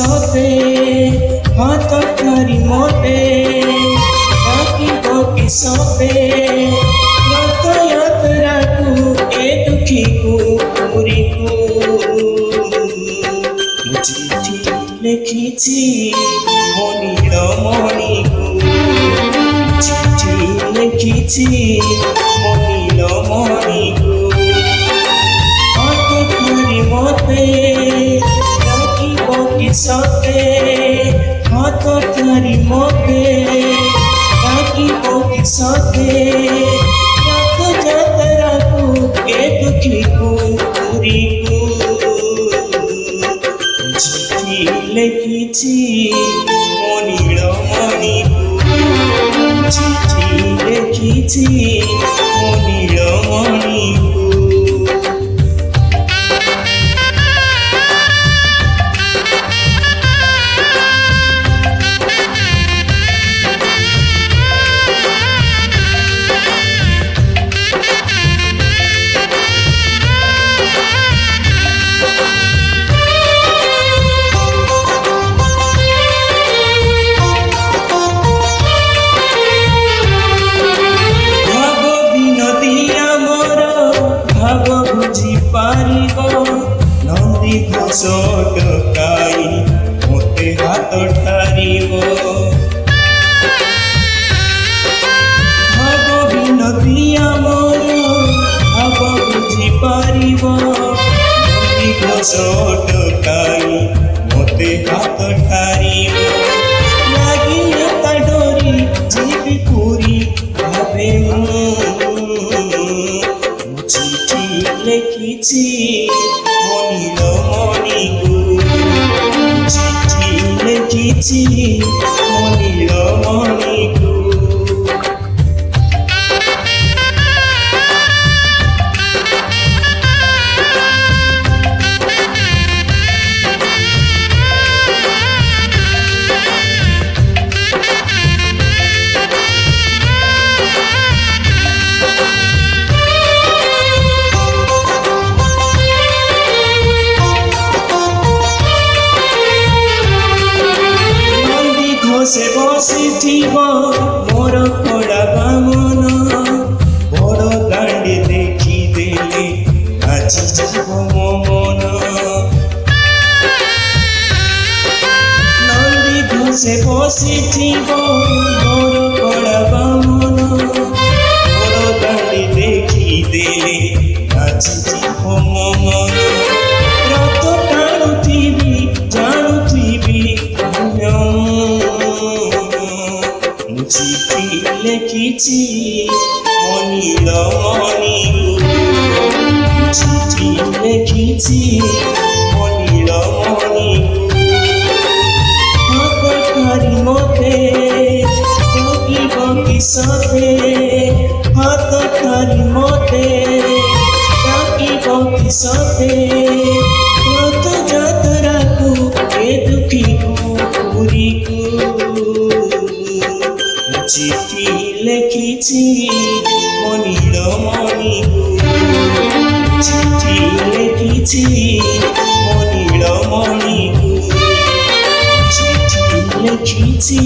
ସତେ ହାତ ଧରି ମୋତେ ଡାକିବ କିସତେ ରଥଯାତ୍ରାକୁ ଏ ଦୁଃଖୀକୁ ପୁରୀକୁ ଚିଠି ଲେଖିଛି ମୋ ନୀଳମଣିକୁ ଚିଠି ଲେଖିଛି ମୋ ନୀଳମଣିକୁ ହାତ ଧରି ମୋତେ ଡାକିବ କିସତେ ହାତ ଧରି ମୋତେ ଡାକିବ କିସତେ ରଥଯାତ୍ରାକୁ ଏ ଦୁଃଖୀକୁ ପୁରୀକୁ চিঠি লেখিছি ମୋ ନୀଳମଣିକୁ চিঠি লেখিছি ମୋ ନୀଳମଣିକୁ নন্দী ঘোষ ডকাই মতে হাত ঠারিব ভাব বিনতি আমার ভাব বুঝি পারিব নন্দী ঘোষ ডকাই মতে হাত ঠারিব লাগিলে তা ডরি ଯିବି ପୁରୀ ଭାବେ চিঠি লেখিছি ମୋ ନୀଳମଣିକୁ চিঠি লেখিছি ମୋ ନୀଳମଣିକୁ বসে বসিথিব মোর কড়া বামন বড় দাণ্ডে দেখিদেলে নাচিଯିବ ମୋ ମନ নন্দী ঘোষে বসিথিব মোর কড়া বামন বড় দাণ্ডে দেখিদেলে নাচিଯିବ ମୋ মন রথ টাণুথিবি জাণুথিবি চিঠি লেখিছি ମୋ ନୀଳମଣିକୁ চিঠি লেখিছি ମୋ ନୀଳମଣିକୁ হাত ধরি ମୋତେ ଡାକିବ କିସତେ ହାତ ଧରି ମୋତେ ଡାକିବ କିସତେ ରଥଯାତ୍ରାକୁ ଏ ଦୁଃଖୀକୁ ପୁରୀକୁ চিঠি লেখিছি ମୋ ନୀଳମଣିକୁ চিঠি লেখিছি ମୋ ନୀଳমଣିକୁ চিঠি লেখিছি